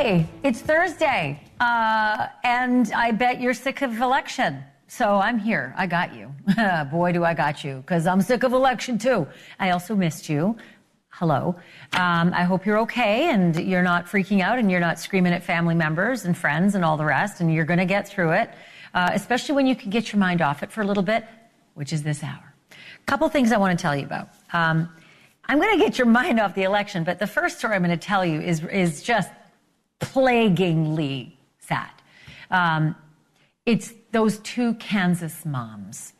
Hey, it's Thursday, and I bet you're sick of election. So I'm here. I got you. Boy, do I got you, because I'm sick of election too. I also missed you. Hello. I hope you're okay and you're not freaking out and you're not screaming at family members and friends and all the rest, and you're going to get through it, especially when you can get your mind off it for a little bit, which is this hour. A couple things I want to tell you about. I'm going to get your mind off the election, but the first story I'm going to tell you is just plaguingly sad. It's those two Kansas moms.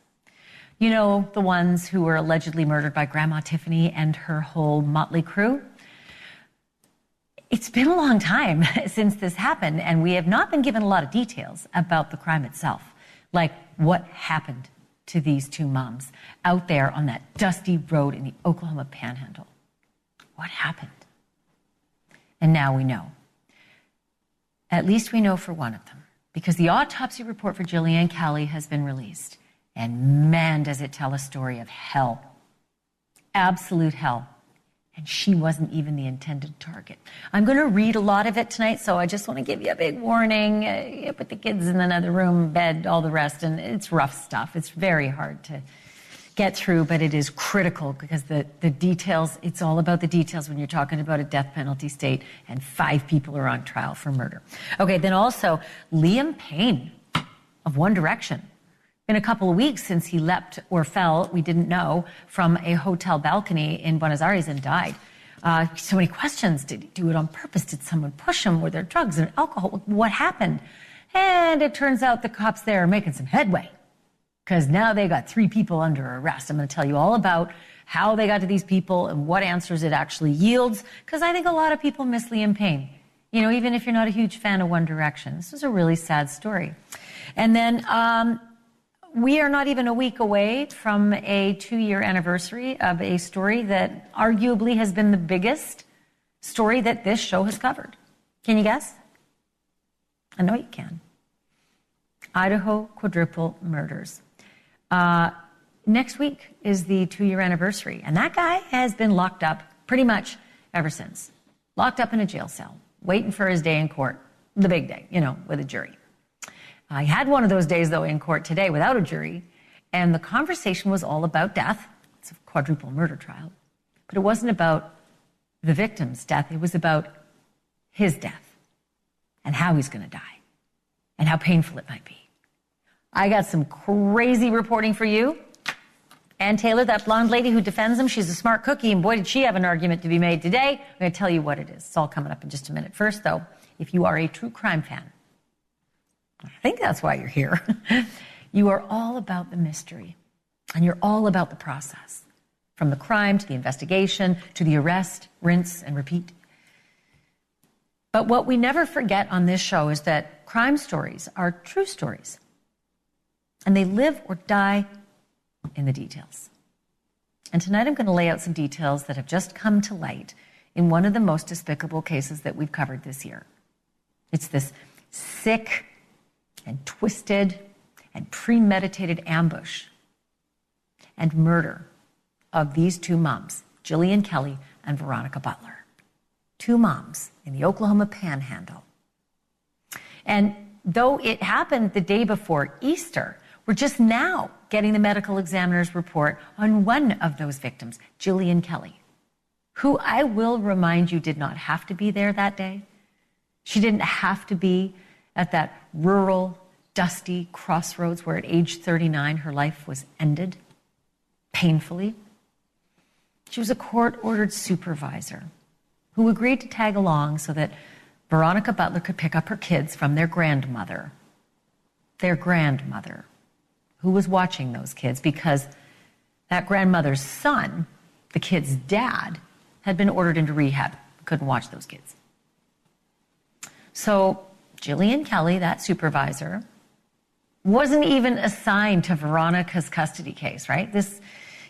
You know, the ones who were allegedly murdered by Grandma Tiffany and her whole motley crew. It's been a long time since this happened, and we have not been given a lot of details about the crime itself, like what happened to these two moms out there on that dusty road in the Oklahoma Panhandle. What happened? And now we know. At least we know for one of them, because the autopsy report for Jillian Kelly has been released. And man, does it tell a story of hell. Absolute hell. And she wasn't even the intended target. I'm going to read a lot of it tonight, so I just want to give you a big warning. You put the kids in another room, bed, all the rest, and it's rough stuff. It's very hard to get through, but it is critical because the details, it's all about the details when you're talking about a death penalty state and 5 people are on trial for murder. Okay, then also Liam Payne of One Direction. Been a couple of weeks since he leapt or fell, we didn't know, from a hotel balcony in Buenos Aires and died. So many questions. Did he do it on purpose? Did someone push him? Were there drugs and alcohol? What happened? And it turns out the cops there are making some headway, because now they got 3 people under arrest. I'm going to tell you all about how they got to these people and what answers it actually yields, because I think a lot of people miss Liam Payne. You know, even if you're not a huge fan of One Direction. This is a really sad story. And then we are not even a week away from a 2-year anniversary of a story that arguably has been the biggest story that this show has covered. Can you guess? I know you can. Idaho quadruple murders. Next week is the 2-year anniversary, and that guy has been locked up pretty much ever since. Locked up in a jail cell, waiting for his day in court, the big day, you know, with a jury. I had one of those days, though, in court today without a jury, and the conversation was all about death. It's a quadruple murder trial. But it wasn't about the victim's death. It was about his death and how he's going to die and how painful it might be. I got some crazy reporting for you. Ann Taylor, that blonde lady who defends him, she's a smart cookie, and boy, did she have an argument to be made today. I'm going to tell you what it is. It's all coming up in just a minute. First, though, if you are a true crime fan, I think that's why you're here. You are all about the mystery, and you're all about the process, from the crime to the investigation to the arrest, rinse, and repeat. But what we never forget on this show is that crime stories are true stories, and they live or die in the details. And tonight I'm going to lay out some details that have just come to light in one of the most despicable cases that we've covered this year. It's this sick and twisted and premeditated ambush and murder of these 2 moms, Jillian Kelly and Veronica Butler. 2 moms in the Oklahoma Panhandle. And though it happened the day before Easter, we're just now getting the medical examiner's report on one of those victims, Jillian Kelly, who I will remind you did not have to be there that day. She didn't have to be at that rural, dusty crossroads where at age 39 her life was ended, painfully. She was a court-ordered supervisor who agreed to tag along so that Veronica Butler could pick up her kids from their grandmother, who was watching those kids because that grandmother's son, the kid's dad, had been ordered into rehab, couldn't watch those kids. So Jillian Kelly, that supervisor, wasn't even assigned to Veronica's custody case, right? This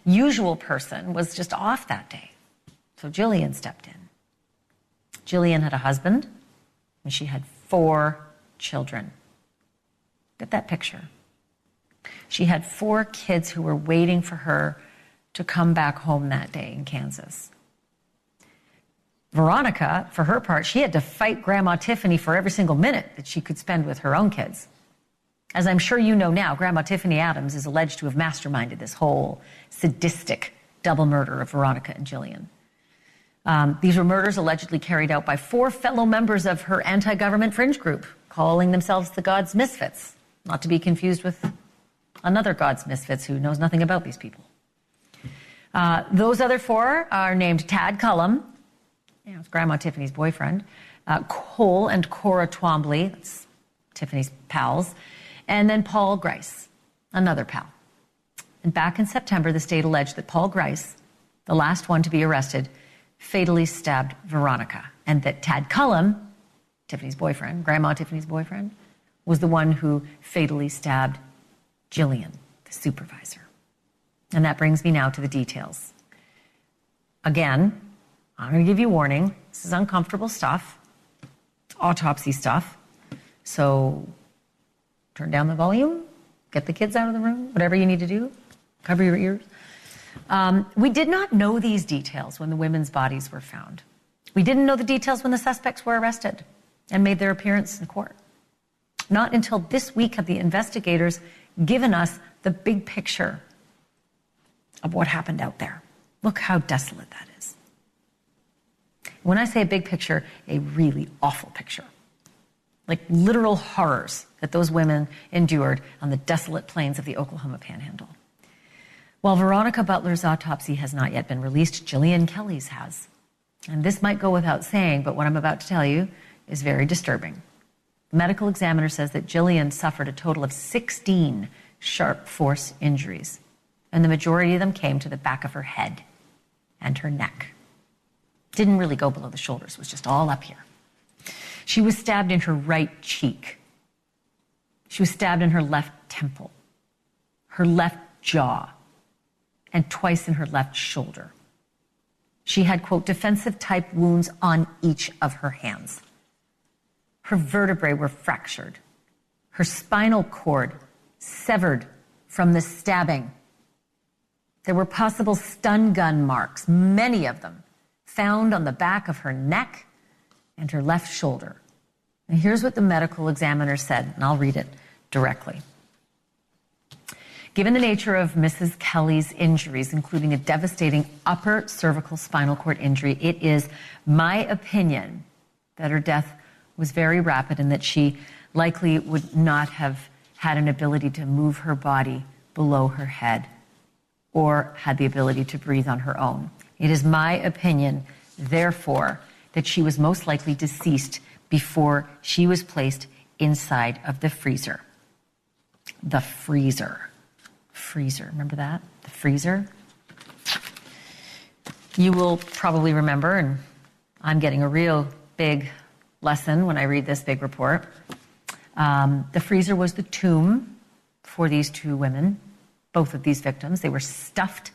usual person was just off that day. So Jillian stepped in. Jillian had a husband, and she had 4 children. Get that picture. She had 4 kids who were waiting for her to come back home that day in Kansas. Veronica, for her part, she had to fight Grandma Tiffany for every single minute that she could spend with her own kids. As I'm sure you know now, Grandma Tiffany Adams is alleged to have masterminded this whole sadistic double murder of Veronica and Jillian. These were murders allegedly carried out by 4 fellow members of her anti-government fringe group, calling themselves the God's Misfits, not to be confused with another God's Misfits who knows nothing about these people. Those other 4 are named Tad Cullum, it's Grandma Tiffany's boyfriend, Cole and Cora Twombly, that's Tiffany's pals, and then Paul Grice, another pal. And back in September, the state alleged that Paul Grice, the last one to be arrested, fatally stabbed Veronica, and that Tad Cullum, Tiffany's boyfriend, Grandma Tiffany's boyfriend, was the one who fatally stabbed Jillian, the supervisor. And that brings me now to the details. Again, I'm going to give you a warning. This is uncomfortable stuff, autopsy stuff. So turn down the volume, get the kids out of the room, whatever you need to do, cover your ears. We did not know these details when the women's bodies were found. We didn't know the details when the suspects were arrested and made their appearance in court. Not until this week have the investigators given us the big picture of what happened out there. Look how desolate that is. When I say a big picture, a really awful picture. Like literal horrors that those women endured on the desolate plains of the Oklahoma Panhandle. While Veronica Butler's autopsy has not yet been released, Jillian Kelly's has. And this might go without saying, but what I'm about to tell you is very disturbing. The medical examiner says that Jillian suffered a total of 16 sharp force injuries, and the majority of them came to the back of her head and her neck. Didn't really go below the shoulders, it was just all up here. She was stabbed in her right cheek. She was stabbed in her left temple, her left jaw, and twice in her left shoulder. She had, quote, defensive type wounds on each of her hands. Her vertebrae were fractured. Her spinal cord severed from the stabbing. There were possible stun gun marks, many of them, found on the back of her neck and her left shoulder. And here's what the medical examiner said, and I'll read it directly. Given the nature of Mrs. Kelly's injuries, including a devastating upper cervical spinal cord injury, it is my opinion that her death was very rapid and that she likely would not have had an ability to move her body below her head or had the ability to breathe on her own. It is my opinion, therefore, that she was most likely deceased before she was placed inside of the freezer. The freezer. Freezer, remember that? The freezer. You will probably remember, and I'm getting a real big lesson when I read this big report. The freezer was the tomb for these 2 women, both of these victims. They were stuffed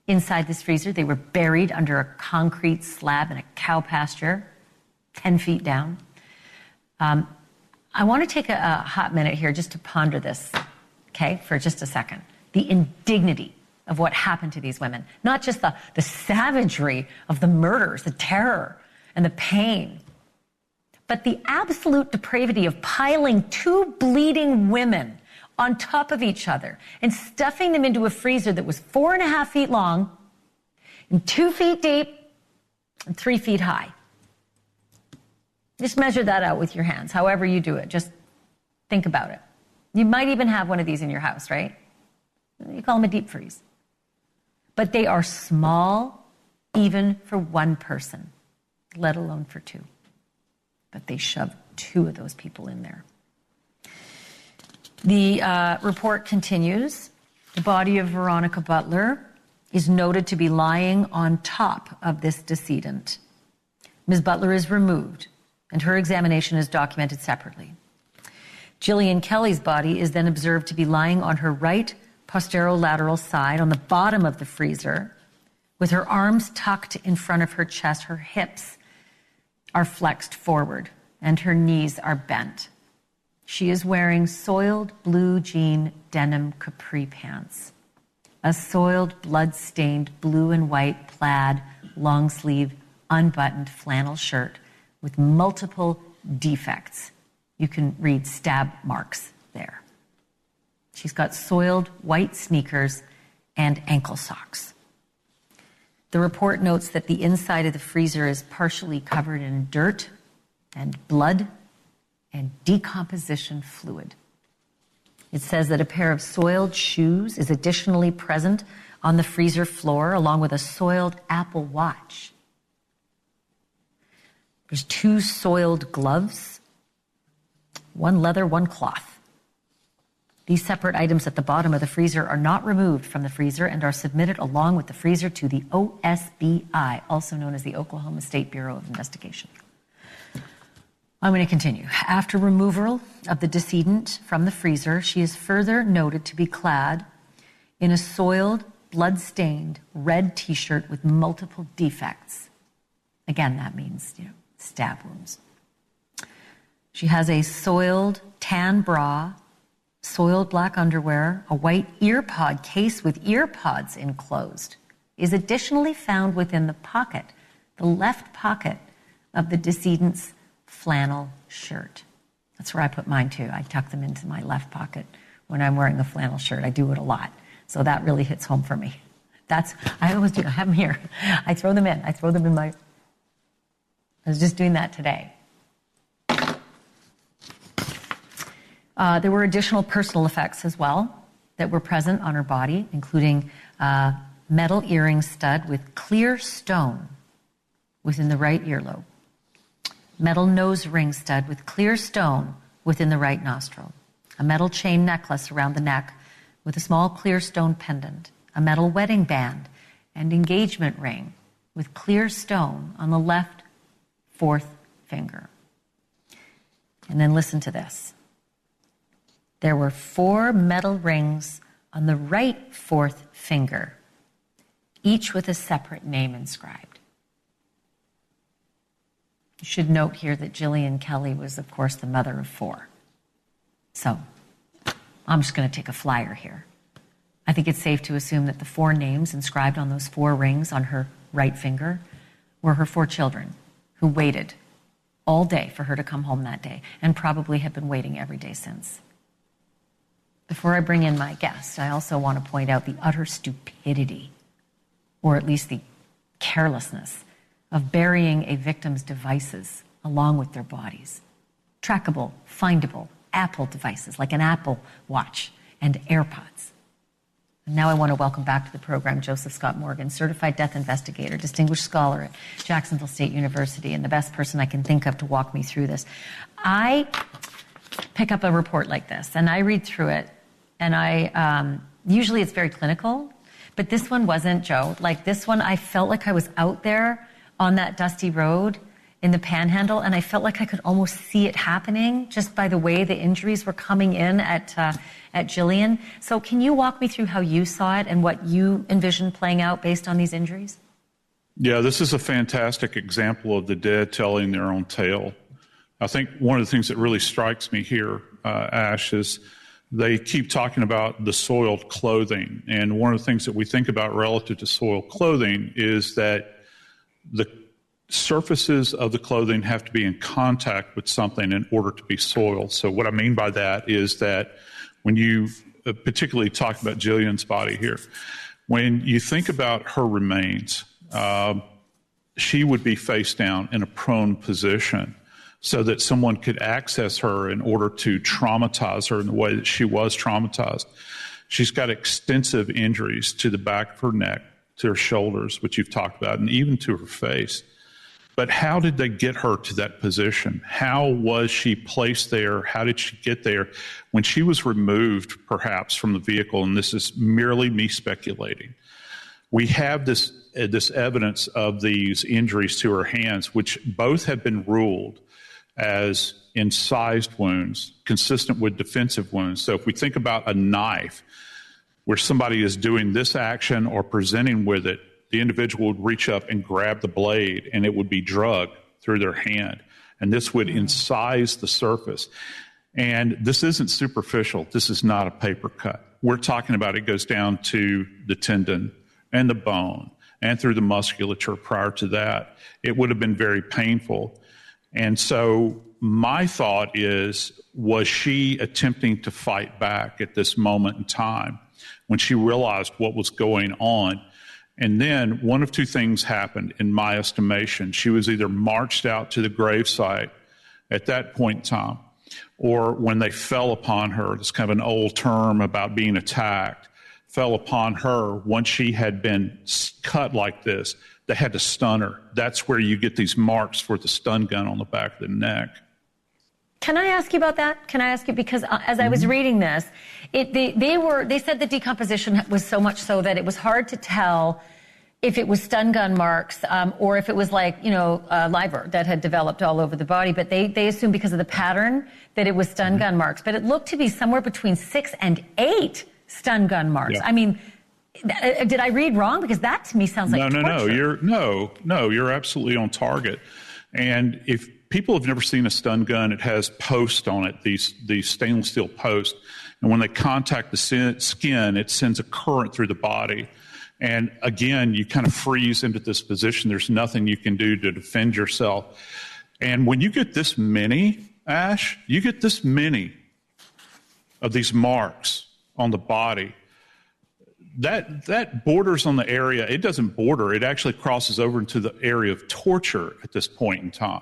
inside this freezer. They were buried under a concrete slab in a cow pasture, 10 feet down. I want to take a hot minute here just to ponder this, okay, for just a second. The indignity of what happened to these women. Not just the savagery of the murders, the terror, and the pain, but the absolute depravity of piling 2 bleeding women on top of each other and stuffing them into a freezer that was 4.5 feet long and 2 feet deep and 3 feet high. Just measure that out with your hands, however you do it. Just think about it. You might even have one of these in your house, right? You call them a deep freeze. But they are small even for 1 person, let alone for 2. But they shoved 2 of those people in there. The report continues. The body of Veronica Butler is noted to be lying on top of this decedent. Ms. Butler is removed, and her examination is documented separately. Jillian Kelly's body is then observed to be lying on her right posterolateral side on the bottom of the freezer, with her arms tucked in front of her chest. Her hips are flexed forward, and her knees are bent. She is wearing soiled blue jean denim capri pants, a soiled blood-stained blue and white plaid long-sleeve unbuttoned flannel shirt with multiple defects. You can read stab marks there. She's got soiled white sneakers and ankle socks. The report notes that the inside of the freezer is partially covered in dirt and blood and decomposition fluid. It says that a pair of soiled shoes is additionally present on the freezer floor, along with a soiled Apple Watch. There's 2 soiled gloves, 1 leather, 1 cloth. These separate items at the bottom of the freezer are not removed from the freezer and are submitted along with the freezer to the OSBI, also known as the Oklahoma State Bureau of Investigation. I'm going to continue. After removal of the decedent from the freezer, she is further noted to be clad in a soiled, blood-stained red T-shirt with multiple defects. Again, that means, stab wounds. She has a soiled tan bra, soiled black underwear, a white earpod case with earpods enclosed is additionally found within the left pocket of the decedent's flannel shirt. That's where I put mine too. I tuck them into my left pocket when I'm wearing a flannel shirt. I do it a lot. So that really hits home for me. I always do. I have them here. I throw them in. I was just doing that today. There were additional personal effects as well that were present on her body, including metal earring stud with clear stone within the right earlobe, metal nose ring stud with clear stone within the right nostril, a metal chain necklace around the neck with a small clear stone pendant, a metal wedding band and engagement ring with clear stone on the left 4th finger. And then listen to this. There were 4 metal rings on the right 4th finger, each with a separate name inscribed. You should note here that Jillian Kelly was, of course, the mother of 4. So I'm just going to take a flyer here. I think it's safe to assume that the 4 names inscribed on those 4 rings on her right finger were her 4 children who waited all day for her to come home that day and probably have been waiting every day since. Before I bring in my guest, I also want to point out the utter stupidity, or at least the carelessness, of burying a victim's devices along with their bodies. Trackable, findable Apple devices like an Apple Watch and AirPods. And now I want to welcome back to the program Joseph Scott Morgan, certified death investigator, distinguished scholar at Jacksonville State University, and the best person I can think of to walk me through this. I pick up a report like this and I read through it, and usually it's very clinical, but this one wasn't, Joe. Like this one, I felt like I was out there on that dusty road in the Panhandle, and I felt like I could almost see it happening just by the way the injuries were coming in at Jillian. So can you walk me through how you saw it and what you envisioned playing out based on these injuries? Yeah, this is a fantastic example of the dead telling their own tale. I think one of the things that really strikes me here, Ash, is they keep talking about the soiled clothing. And one of the things that we think about relative to soiled clothing is that the surfaces of the clothing have to be in contact with something in order to be soiled. So what I mean by that is that when you particularly talk about Jillian's body here, when you think about her remains, she would be face down in a prone position so that someone could access her in order to traumatize her in the way that she was traumatized. She's got extensive injuries to the back of her neck, to her shoulders, which you've talked about, and even to her face. But how did they get her to that position? How was she placed there? How did she get there? When she was removed, perhaps, from the vehicle, and this is merely me speculating, we have this evidence of these injuries to her hands, which both have been ruled as incised wounds, consistent with defensive wounds. So if we think about a knife, where somebody is doing this action or presenting with it, the individual would reach up and grab the blade, and it would be drugged through their hand. And this would incise the surface. And this isn't superficial. This is not a paper cut. We're talking about it goes down to the tendon and the bone and through the musculature prior to that. It would have been very painful. And so my thought is, was she attempting to fight back at this moment in time when she realized what was going on? And then one of two things happened, in my estimation. She was either marched out to the gravesite at that point in time, or when they fell upon her, it's kind of an old term about being attacked, fell upon her, once she had been cut like this, they had to stun her. That's where you get these marks for the stun gun on the back of the neck. Can I ask you about that? Can I ask you, because as I was reading this, they said the decomposition was so much so that it was hard to tell if it was stun gun marks or if it was like, liver that had developed all over the body. But they assumed because of the pattern that it was stun gun marks. But it looked to be somewhere between 6 and 8 stun gun marks. Yeah. I mean, did I read wrong? Because that to me sounds like torture. You're absolutely on target. And if people have never seen a stun gun, it has posts on it, these stainless steel posts. And when they contact the skin, it sends a current through the body. And again, you kind of freeze into this position. There's nothing you can do to defend yourself. And when you get this many, Ash, you get this many of these marks on the body, that borders on the area. It doesn't border. It actually crosses over into the area of torture at this point in time,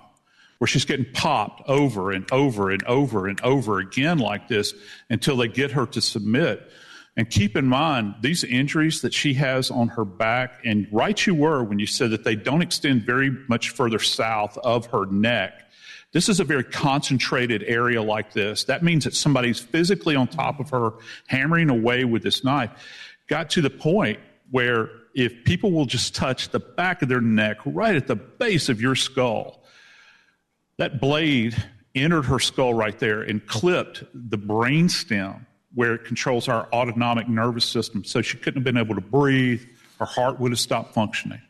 where she's getting popped over and over and over and over again like this until they get her to submit. And keep in mind, these injuries that she has on her back, and right you were when you said that they don't extend very much further south of her neck. This is a very concentrated area like this. That means that somebody's physically on top of her, hammering away with this knife. Got to the point where if people will just touch the back of their neck right at the base of your skull, that blade entered her skull right there and clipped the brain stem where it controls our autonomic nervous system. So she couldn't have been able to breathe. Her heart would have stopped functioning.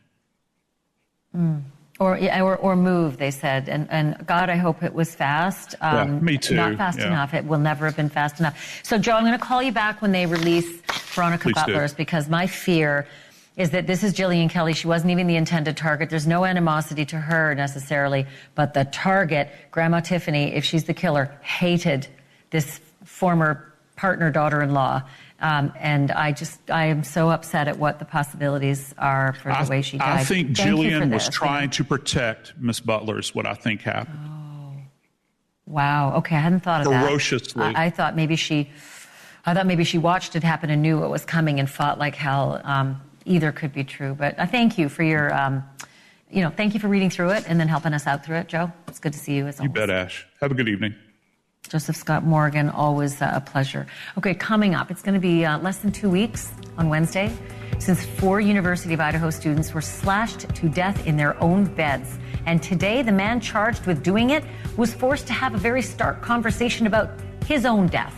Or move, they said. And God, I hope it was fast. Me too. Not fast enough. It will never have been fast enough. So, Joe, I'm going to call you back when they release Veronica Butler's, because my fear is that this is Jillian Kelly. She wasn't even the intended target. There's no animosity to her necessarily, but the target, Grandma Tiffany, if she's the killer, hated this former partner, daughter-in-law. And I am so upset at what the possibilities are for the way she died. I think Jillian was trying to protect Miss Butler is what I think happened. Oh, wow. Okay, I hadn't thought of that. Ferociously. I thought maybe she watched it happen and knew what was coming and fought like hell. Either could be true. But I thank you for your, thank you for reading through it and then helping us out through it, Joe. It's good to see you as always. You bet, Ash. Have a good evening. Joseph Scott Morgan, always a pleasure. Okay, coming up, it's going to be less than 2 weeks on Wednesday since 4 University of Idaho students were slashed to death in their own beds. And today, the man charged with doing it was forced to have a very stark conversation about his own death.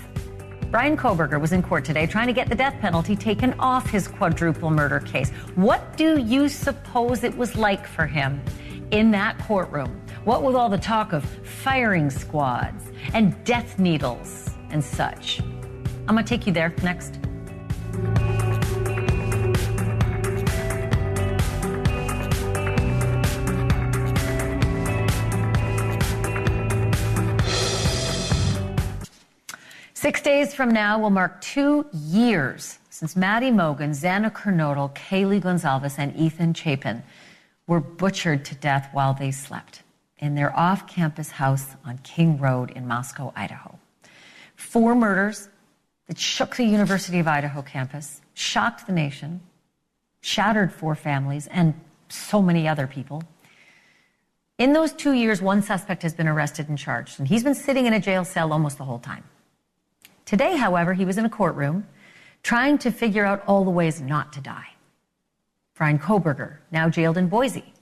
Bryan Kohberger was in court today trying to get the death penalty taken off his quadruple murder case. What do you suppose it was like for him in that courtroom? What with all the talk of firing squads and death needles and such? I'm going to take you there next. Six days from now will mark 2 years since Maddie Mogan, Xana Kernodle, Kaylee Gonzalez, and Ethan Chapin were butchered to death while they slept in their off-campus house on King Road in Moscow, Idaho. 4 murders that shook the University of Idaho campus, shocked the nation, shattered 4 families, and so many other people. In those 2 years, 1 suspect has been arrested and charged, and he's been sitting in a jail cell almost the whole time. Today, however, he was in a courtroom trying to figure out all the ways not to die. Bryan Kohberger, now jailed in Boise,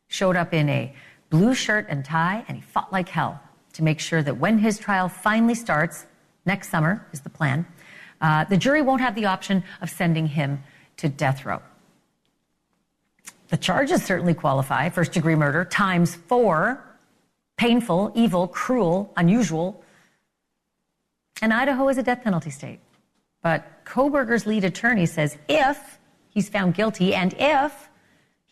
showed up in a blue shirt and tie, and he fought like hell to make sure that when his trial finally starts, next summer is the plan, the jury won't have the option of sending him to death row. The charges certainly qualify: first-degree murder times 4, painful, evil, cruel, unusual. And Idaho is a death penalty state. But Kohberger's lead attorney says if he's found guilty and if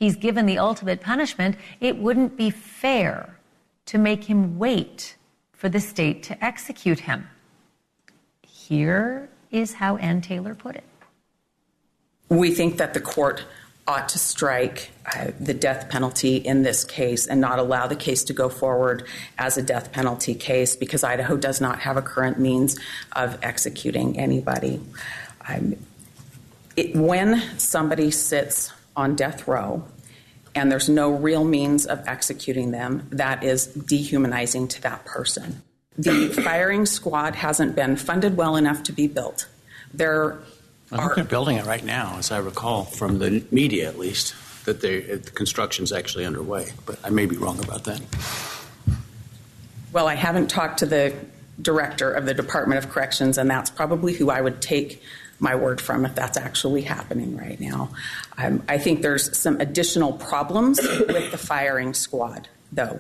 he's given the ultimate punishment, it wouldn't be fair to make him wait for the state to execute him. Here is how Ann Taylor put it. We think that the court ought to strike the death penalty in this case and not allow the case to go forward as a death penalty case because Idaho does not have a current means of executing anybody. When somebody sits on death row and there's no real means of executing them, that is dehumanizing to that person. The firing squad hasn't been funded well enough to be built. I think they're building it right now, as I recall, from the media at least, that the construction's actually underway. But I may be wrong about that. Well, I haven't talked to the director of the Department of Corrections, and that's probably who I would take my word from if that's actually happening right now. I think there's some additional problems with the firing squad, though.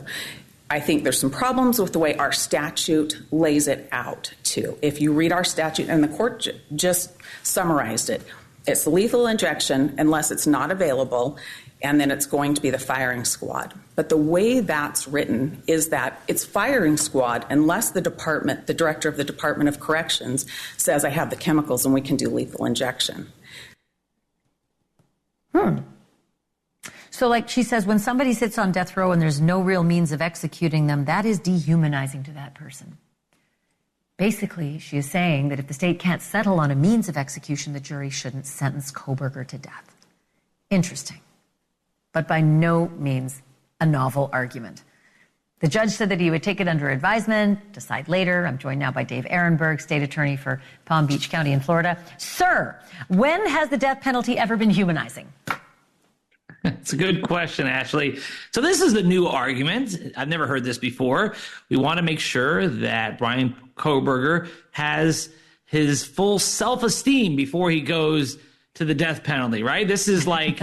I think there's some problems with the way our statute lays it out, too. If you read our statute, and the court just summarized it, it's lethal injection unless it's not available, and then it's going to be the firing squad. But the way that's written is that it's firing squad unless the director of the Department of Corrections says, I have the chemicals and we can do lethal injection. So like she says, when somebody sits on death row and there's no real means of executing them, that is dehumanizing to that person. Basically, she is saying that if the state can't settle on a means of execution, the jury shouldn't sentence Kohberger to death. Interesting, but by no means a novel argument. The judge said that he would take it under advisement, decide later. I'm joined now by Dave Ehrenberg, state attorney for Palm Beach County in Florida. Sir, when has the death penalty ever been humanizing? It's a good question, Ashleigh. So this is the new argument. I've never heard this before. We want to make sure that Brian Kohberger has his full self-esteem before he goes to the death penalty, right? This is like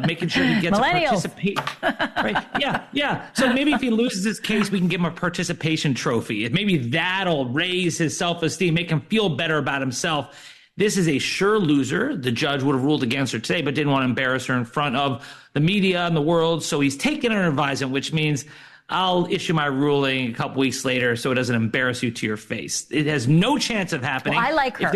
making sure he gets a participate. Right? Yeah. So maybe if he loses his case, we can give him a participation trophy. Maybe that'll raise his self-esteem, make him feel better about himself. This is a sure loser. The judge would have ruled against her today, but didn't want to embarrass her in front of the media and the world. So he's taken her advisement, which means I'll issue my ruling a couple weeks later so it doesn't embarrass you to your face. It has no chance of happening. Well, I like her.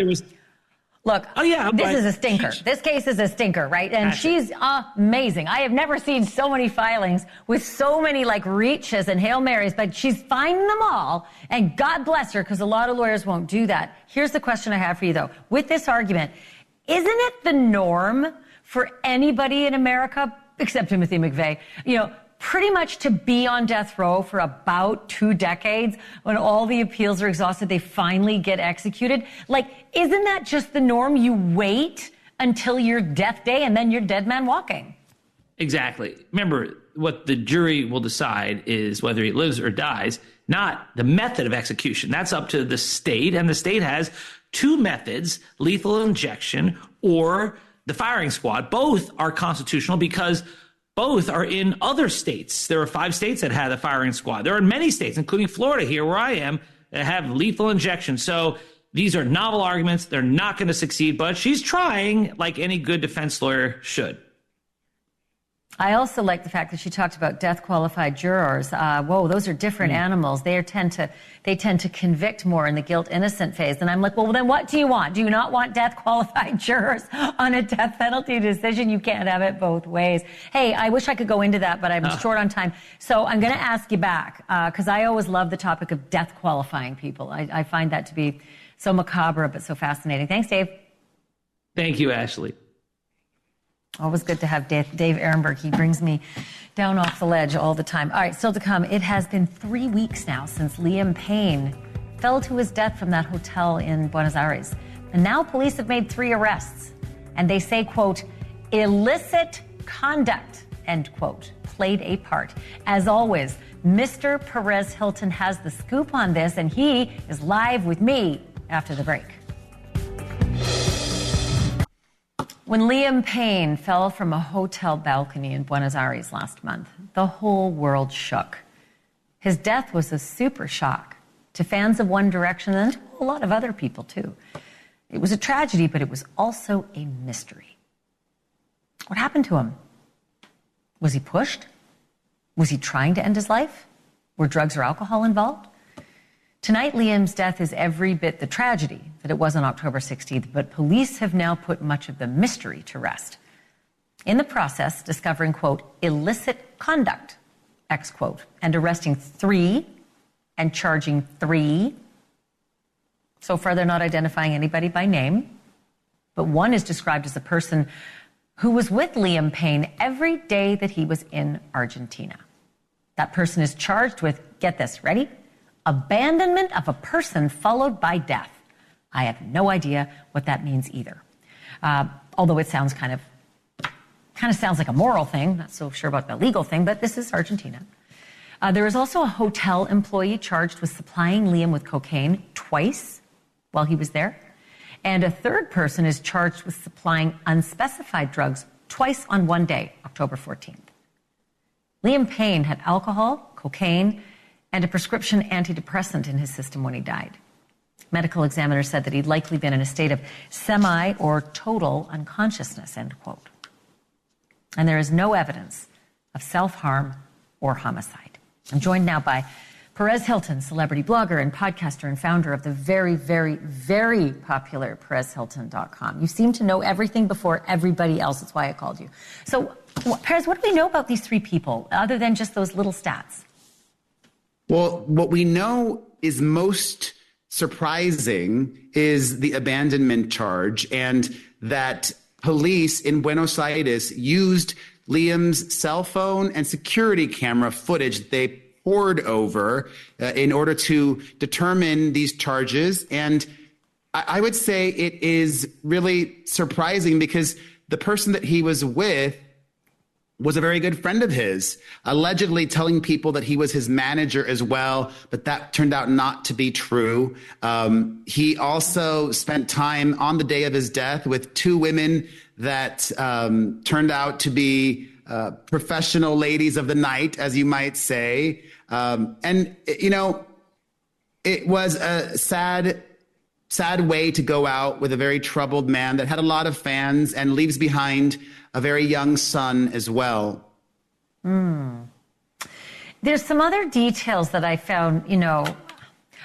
Look, this is a stinker. This case is a stinker, right? And she's amazing. I have never seen so many filings with so many reaches and Hail Marys, but she's finding them all. And God bless her, because a lot of lawyers won't do that. Here's the question I have for you, though. With this argument, isn't it the norm for anybody in America, except Timothy McVeigh, pretty much to be on death row for about 2 decades? When all the appeals are exhausted, they finally get executed. Isn't that just the norm? You wait until your death day and then you're dead man walking. Exactly. Remember, what the jury will decide is whether he lives or dies, not the method of execution. That's up to the state, and the state has 2 methods, lethal injection or the firing squad. Both are constitutional because both are in other states. There are 5 states that have the firing squad. There are many states, including Florida here where I am, that have lethal injection. So these are novel arguments. They're not going to succeed, but she's trying like any good defense lawyer should. I also like the fact that she talked about death-qualified jurors. Those are different animals. They tend to convict more in the guilt-innocent phase. And I'm like, well, then what do you want? Do you not want death-qualified jurors on a death penalty decision? You can't have it both ways. Hey, I wish I could go into that, but I'm short on time. So I'm going to ask you back, because I always love the topic of death-qualifying people. I find that to be so macabre, but so fascinating. Thanks, Dave. Thank you, Ashleigh. Always good to have Dave Ehrenberg. He brings me down off the ledge all the time. All right, still to come. It has been 3 weeks now since Liam Payne fell to his death from that hotel in Buenos Aires. And now police have made 3 arrests. And they say, quote, illicit conduct, end quote, played a part. As always, Mr. Perez Hilton has the scoop on this, and he is live with me after the break. When Liam Payne fell from a hotel balcony in Buenos Aires last month, the whole world shook. His death was a super shock to fans of One Direction and to a lot of other people, too. It was a tragedy, but it was also a mystery. What happened to him? Was he pushed? Was he trying to end his life? Were drugs or alcohol involved? Tonight, Liam's death is every bit the tragedy that it was on October 16th, but police have now put much of the mystery to rest. In the process, discovering, quote, illicit conduct, X quote, and arresting 3 and charging 3. So far, they're not identifying anybody by name, but one is described as a person who was with Liam Payne every day that he was in Argentina. That person is charged with, get this, ready? Abandonment of a person followed by death. I have no idea what that means either. Although it sounds kind of sounds like a moral thing. Not so sure about the legal thing, but this is Argentina. There is also a hotel employee charged with supplying Liam with cocaine twice while he was there. And a third person is charged with supplying unspecified drugs twice on one day, October 14th. Liam Payne had alcohol, cocaine, and a prescription antidepressant in his system when he died. Medical examiners said that he'd likely been in a state of semi or total unconsciousness, end quote. And there is no evidence of self-harm or homicide. I'm joined now by Perez Hilton, celebrity blogger and podcaster and founder of the very, very, very popular PerezHilton.com. You seem to know everything before everybody else. That's why I called you. So, Perez, what do we know about these 3 people other than just those little stats? Well, what we know is most surprising is the abandonment charge, and that police in Buenos Aires used Liam's cell phone and security camera footage they pored over in order to determine these charges. And I would say it is really surprising because the person that he was with was a very good friend of his, allegedly telling people that he was his manager as well, but that turned out not to be true. He also spent time on the day of his death with 2 women that turned out to be professional ladies of the night, as you might say. And, you know, it was a sad way to go out with a very troubled man that had a lot of fans and leaves behind a very young son as well. There's some other details that I found, you know,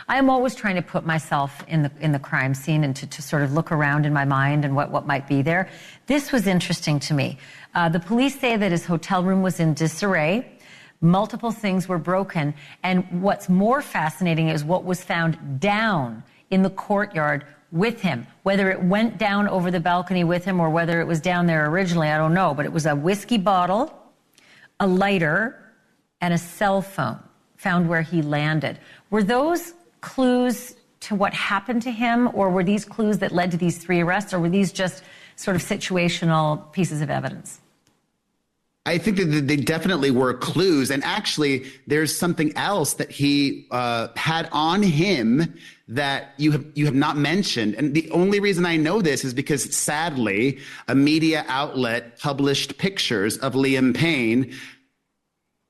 I am always trying to put myself in the crime scene and to sort of look around in my mind and what might be there. This was interesting to me. The police say that his hotel room was in disarray. Multiple things were broken. And what's more fascinating is what was found down in the courtyard with him. Whether it went down over the balcony with him or whether it was down there originally, I don't know. But it was a whiskey bottle, a lighter, and a cell phone found where he landed. Were those clues to what happened to him, or were these clues that led to these 3 arrests, or were these just sort of situational pieces of evidence? I think that they definitely were clues. And actually, there's something else that he had on him that you have not mentioned. And the only reason I know this is because, sadly, a media outlet published pictures of Liam Payne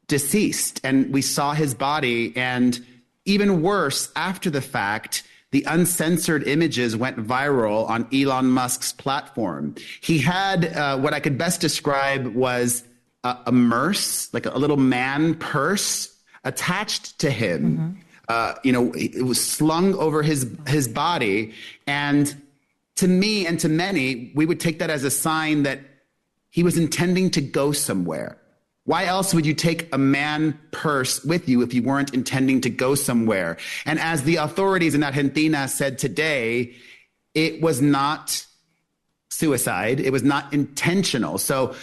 deceased. And we saw his body. And even worse, after the fact, the uncensored images went viral on Elon Musk's platform. He had what I could best describe was a merce, like a little man purse attached to him. You know, it was slung over his body. And to me and to many, we would take that as a sign that he was intending to go somewhere. Why else would you take a man purse with you if you weren't intending to go somewhere? And as the authorities in Argentina said today, it was not suicide. It was not intentional. So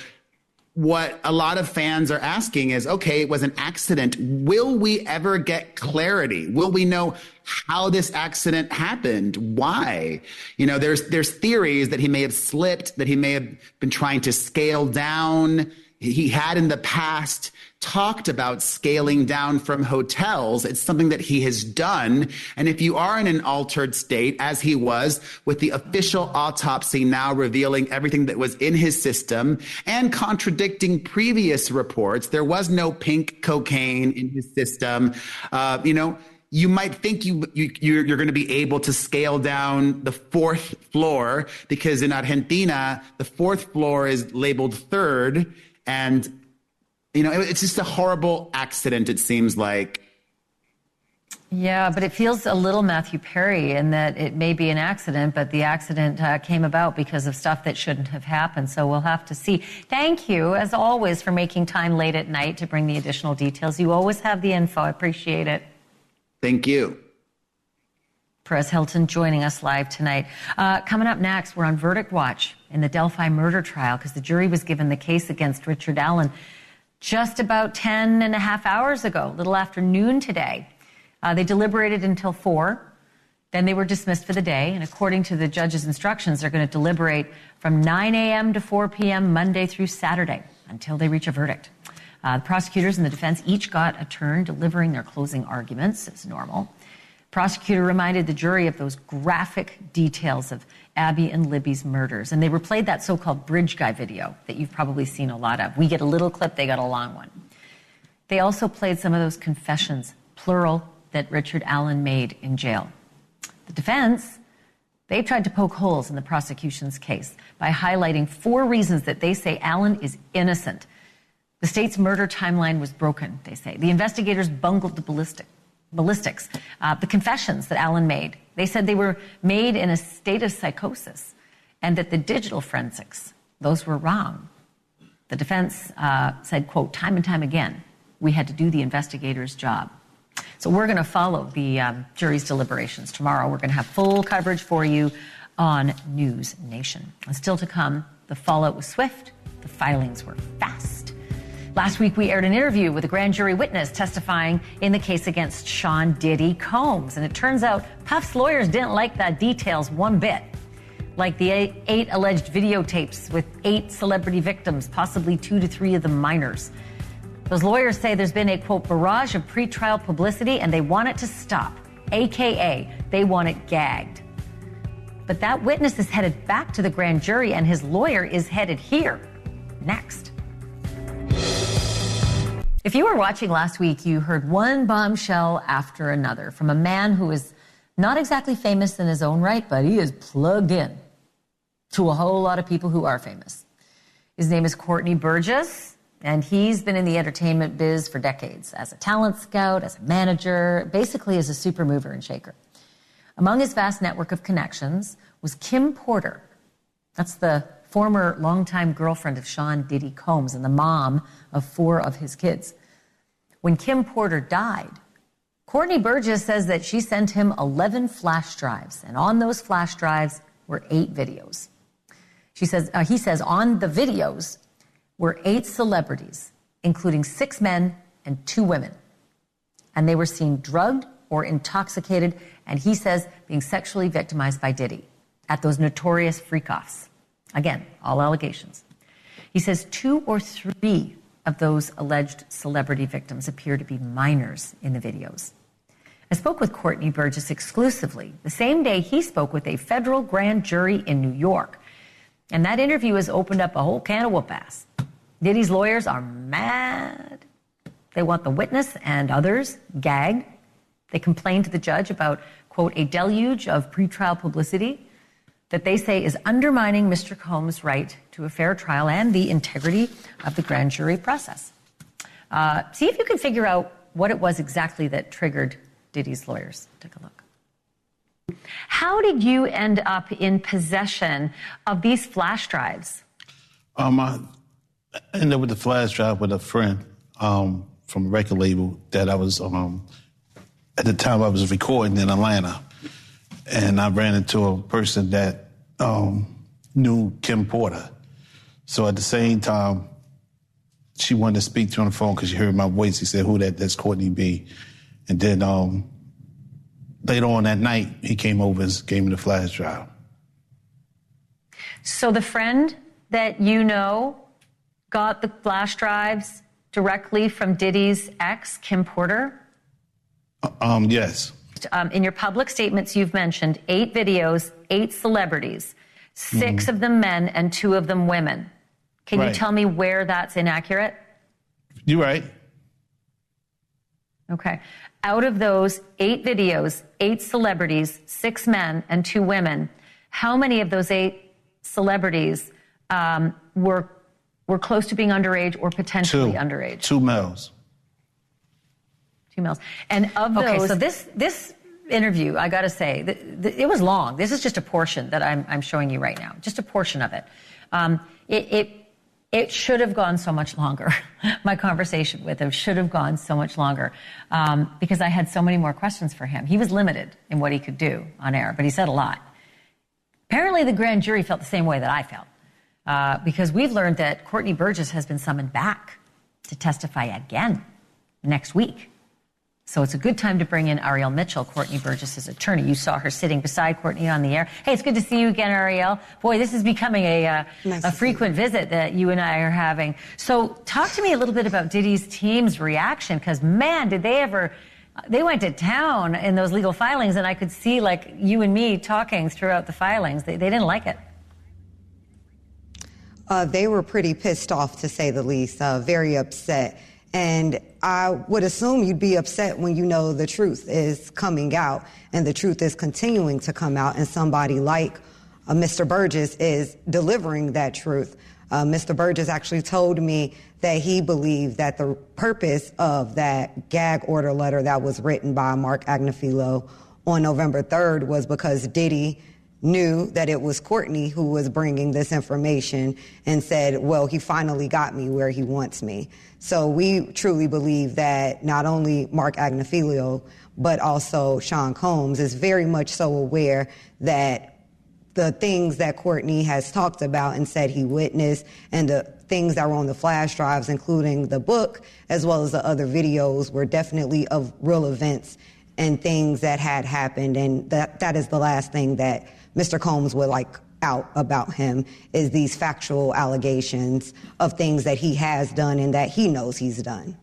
what a lot of fans are asking is, okay, it was an accident. Will we ever get clarity? Will we know how this accident happened? Why? You know, there's theories that he may have slipped, that he may have been trying to scale down. He had in the past talked about scaling down from hotels. It's something that he has done. And if you are in an altered state, as he was, with the official autopsy now revealing everything that was in his system and contradicting previous reports, there was no pink cocaine in his system. You know, you might think you're going to be able to scale down the 4th floor, because in Argentina, the 4th floor is labeled 3rd. And it's just a horrible accident, it seems like. Yeah, but it feels a little Matthew Perry in that it may be an accident, but the accident came about because of stuff that shouldn't have happened. So we'll have to see. Thank you, as always, for making time late at night to bring the additional details. You always have the info. I appreciate it. Thank you. Perez Hilton joining us live tonight. Coming up next, we're on verdict watch in the Delphi murder trial because the jury was given the case against Richard Allen just about 10 and a half hours ago, a little after noon today. They deliberated until 4. Then they were dismissed for the day. And according to the judge's instructions, they're going to deliberate from 9 a.m. to 4 p.m. Monday through Saturday until they reach a verdict. The prosecutors and the defense each got a turn delivering their closing arguments as normal. Prosecutor reminded the jury of those graphic details of Abby and Libby's murders. And they replayed that so-called bridge guy video that you've probably seen a lot of. We get a little clip, they got a long one. They also played some of those confessions, plural, that Richard Allen made in jail. The defense, they tried to poke holes in the prosecution's case by highlighting 4 reasons that they say Allen is innocent. The state's murder timeline was broken, they say. The investigators bungled the ballistics. The confessions that Allen made, they said they were made in a state of psychosis, and that the digital forensics, those were wrong. The defense said, quote, time and time again, we had to do the investigator's job. So we're going to follow the jury's deliberations tomorrow. We're going to have full coverage for you on NewsNation. And still to come, the fallout was swift, the filings were fast. Last week, we aired an interview with a grand jury witness testifying in the case against Sean Diddy Combs. And it turns out Puff's lawyers didn't like the details one bit. Like the 8 alleged videotapes with 8 celebrity victims, possibly 2 to 3 of them minors. Those lawyers say there's been a, quote, barrage of pretrial publicity and they want it to stop, AKA they want it gagged. But that witness is headed back to the grand jury and his lawyer is headed here next. If you were watching last week, you heard one bombshell after another from a man who is not exactly famous in his own right, but he is plugged in to a whole lot of people who are famous. His name is Courtney Burgess. And he's been in the entertainment biz for decades as a talent scout, as a manager, basically as a super mover and shaker. Among his vast network of connections was Kim Porter. That's the former longtime girlfriend of Sean Diddy Combs and the mom of 4 of his kids. When Kim Porter died, Courtney Burgess says that she sent him 11 flash drives, and on those flash drives were 8 videos. He says on the videos were 8 celebrities, including 6 men and 2 women. And they were seen drugged or intoxicated, and he says being sexually victimized by Diddy at those notorious freak-offs. Again, all allegations. He says 2 or 3 of those alleged celebrity victims appear to be minors in the videos. I spoke with Courtney Burgess exclusively the same day he spoke with a federal grand jury in New York. And that interview has opened up a whole can of whoop-ass. Diddy's lawyers are mad. They want the witness and others gagged. They complained to the judge about, quote, a deluge of pretrial publicity that they say is undermining Mr. Combs' right to a fair trial and the integrity of the grand jury process. See if you can figure out what it was exactly that triggered Diddy's lawyers. Take a look. How did you end up in possession of these flash drives? I ended up with the flash drive with a friend from a record label that I was, at the time I was recording in Atlanta. And I ran into a person that knew Kim Porter. So at the same time, she wanted to speak to me on the phone because she heard my voice. He said, who that? That's Courtney B. And then later on that night, he came over and gave me the flash drive. So the friend that you know got the flash drives directly from Diddy's ex, Kim Porter? Yes. In your public statements, you've mentioned 8 videos, 8 celebrities, 6 of them men and 2 of them women. Can you tell me where that's inaccurate? You're right. Okay. Out of those 8 videos, 8 celebrities, 6 men and 2 women, how many of those 8 celebrities were were close to being underage or potentially underage? 2 males. 2 males. And of those... Okay, so this interview, I got to say, it was long. This is just a portion that I'm showing you right now, just a portion of it. It should have gone so much longer. My conversation with him should have gone so much longer because I had so many more questions for him. He was limited in what he could do on air, but he said a lot. Apparently, the grand jury felt the same way that I felt because we've learned that Courtney Burgess has been summoned back to testify again next week. So it's a good time to bring in Ariel Mitchell, Courtney Burgess's attorney. You saw her sitting beside Courtney on the air. Hey, it's good to see you again, Ariel. Boy, this is becoming a frequent visit that you and I are having. So talk to me a little bit about Diddy's team's reaction, because, man, did they ever... They went to town in those legal filings, and I could see, like, you and me talking throughout the filings. They didn't like it. They were pretty pissed off, to say the least, very upset. And I would assume you'd be upset when you know the truth is coming out and the truth is continuing to come out, and somebody like Mr. Burgess is delivering that truth. Mr. Burgess actually told me that he believed that the purpose of that gag order letter that was written by Mark Agnifilo on November 3rd was because Diddy knew that it was Courtney who was bringing this information and said, well, he finally got me where he wants me. So we truly believe that not only Mark Agnifilo, but also Sean Combs is very much so aware that the things that Courtney has talked about and said he witnessed and the things that were on the flash drives, including the book, as well as the other videos, were definitely of real events and things that had happened. And that is the last thing that Mr. Combs would like out about him, is these factual allegations of things that he has done and that he knows he's done.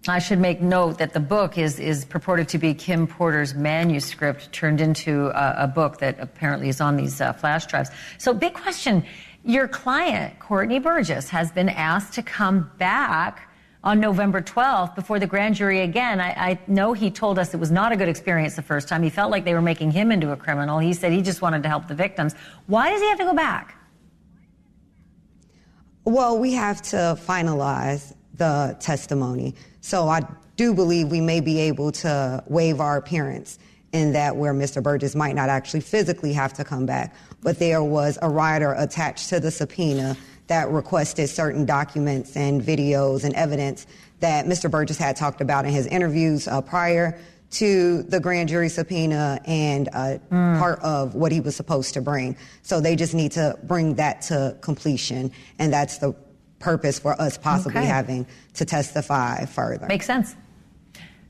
I should make note that the book is purported to be Kim Porter's manuscript turned into a book that apparently is on these flash drives. So big question. Your client, Courtney Burgess, has been asked to come back on November 12th before the grand jury again. I know he told us it was not a good experience the first time. He felt like they were making him into a criminal. He said he just wanted to help the victims. Why does he have to go back? Well, we have to finalize the testimony. So I do believe we may be able to waive our appearance in that where Mr. Burgess might not actually physically have to come back, but there was a rider attached to the subpoena that requested certain documents and videos and evidence that Mr. Burgess had talked about in his interviews prior to the grand jury subpoena and part of what he was supposed to bring. So they just need to bring that to completion, and that's the purpose for us possibly having to testify further. Makes sense.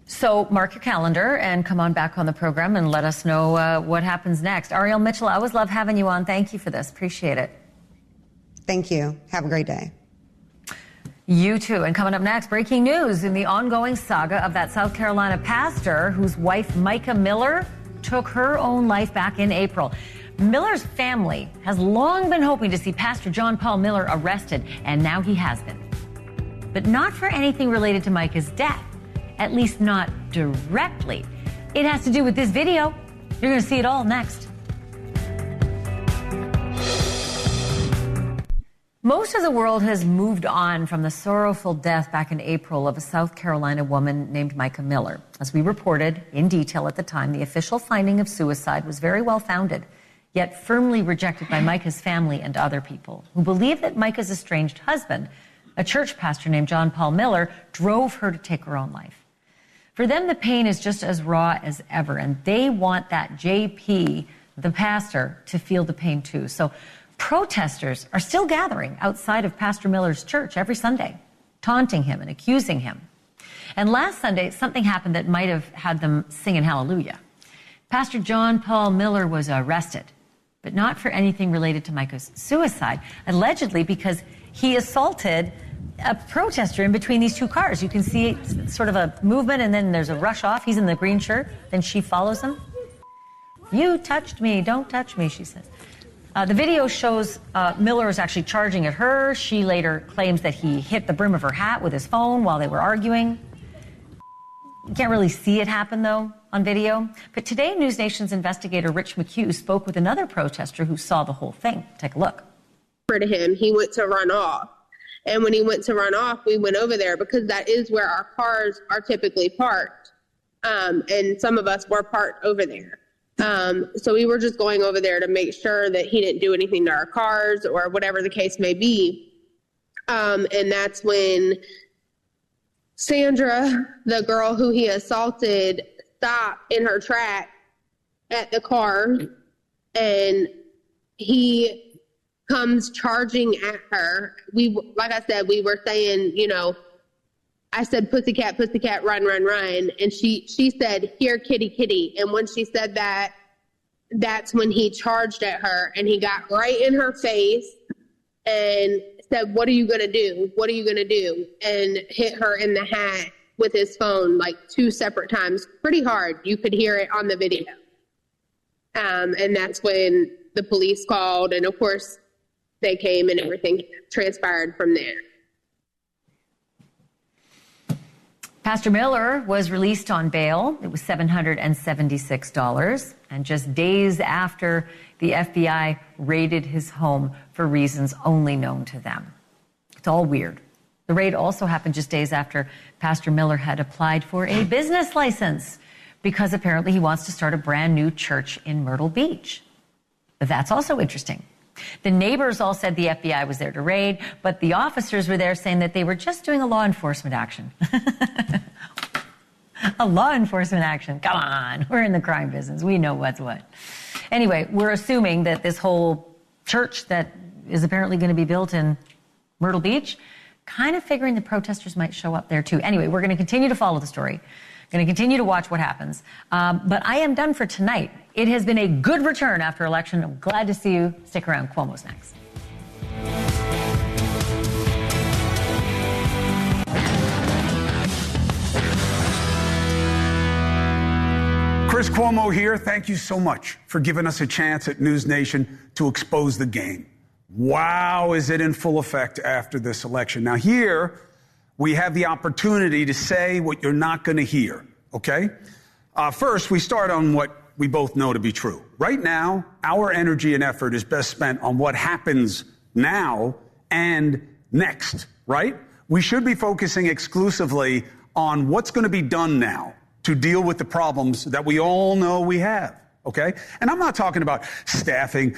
So mark your calendar and come on back on the program and let us know what happens next. Ariel Mitchell, I always love having you on. Thank you for this. Appreciate it. Thank you. Have a great day. You too. And coming up next, breaking news in the ongoing saga of that South Carolina pastor whose wife, Micah Miller, took her own life back in April. Miller's family has long been hoping to see Pastor John Paul Miller arrested, and now he has been. But not for anything related to Micah's death, at least not directly. It has to do with this video. You're going to see it all next. Most of the world has moved on from the sorrowful death back in April of a South Carolina woman named Micah Miller. As we reported in detail at the time, the official finding of suicide was very well founded, yet firmly rejected by Micah's family and other people who believe that Micah's estranged husband, a church pastor named John Paul Miller, drove her to take her own life. For them, the pain is just as raw as ever, and they want that JP, the pastor, to feel the pain too. So protesters are still gathering outside of Pastor Miller's church every Sunday, taunting him and accusing him. And last Sunday, something happened that might have had them singing hallelujah. Pastor John Paul Miller was arrested, but not for anything related to Micah's suicide, allegedly because he assaulted a protester in between these two cars. You can see sort of a movement, and then there's a rush off. He's in the green shirt. Then she follows him. "You touched me. Don't touch me," she says. The video shows Miller is actually charging at her. She later claims that he hit the brim of her hat with his phone while they were arguing. You can't really see it happen, though, on video. But today, NewsNation's investigator Rich McHugh spoke with another protester who saw the whole thing. Take a look. to him. He went to run off. And when he went to run off, we went over there because that is where our cars are typically parked. And some of us were parked over there. So we were just going over there to make sure that he didn't do anything to our cars or whatever the case may be. And that's when Sandra, the girl who he assaulted, stopped in her track at the car, and he comes charging at her. Like I said, we were saying, I said, pussycat, pussycat, run, run, run. And she said, here, kitty, kitty. And when she said that, that's when he charged at her, and he got right in her face and said, what are you going to do? What are you going to do? And hit her in the hat with his phone, like 2 separate times, pretty hard. You could hear it on the video. And that's when the police called, and of course they came, and everything transpired from there. Pastor Miller was released on bail. It was $776. And just days after the FBI raided his home for reasons only known to them. It's all weird. The raid also happened just days after Pastor Miller had applied for a business license because apparently he wants to start a brand new church in Myrtle Beach. That's also interesting. The neighbors all said the FBI was there to raid, but the officers were there saying that they were just doing a law enforcement action. A law enforcement action. Come on. We're in the crime business. We know what's what. Anyway, we're assuming that this whole church that is apparently going to be built in Myrtle Beach, kind of figuring the protesters might show up there too. Anyway, we're going to continue to follow the story. Going to continue to watch what happens. But I am done for tonight. It has been a good return after election. I'm glad to see you. Stick around. Cuomo's next. Chris Cuomo here. Thank you so much for giving us a chance at NewsNation to expose the game. Wow, is it in full effect after this election. Now here, we have the opportunity to say what you're not going to hear, okay? First, we start on what we both know to be true. Right now, our energy and effort is best spent on what happens now and next, right? We should be focusing exclusively on what's going to be done now to deal with the problems that we all know we have, okay? And I'm not talking about staffing.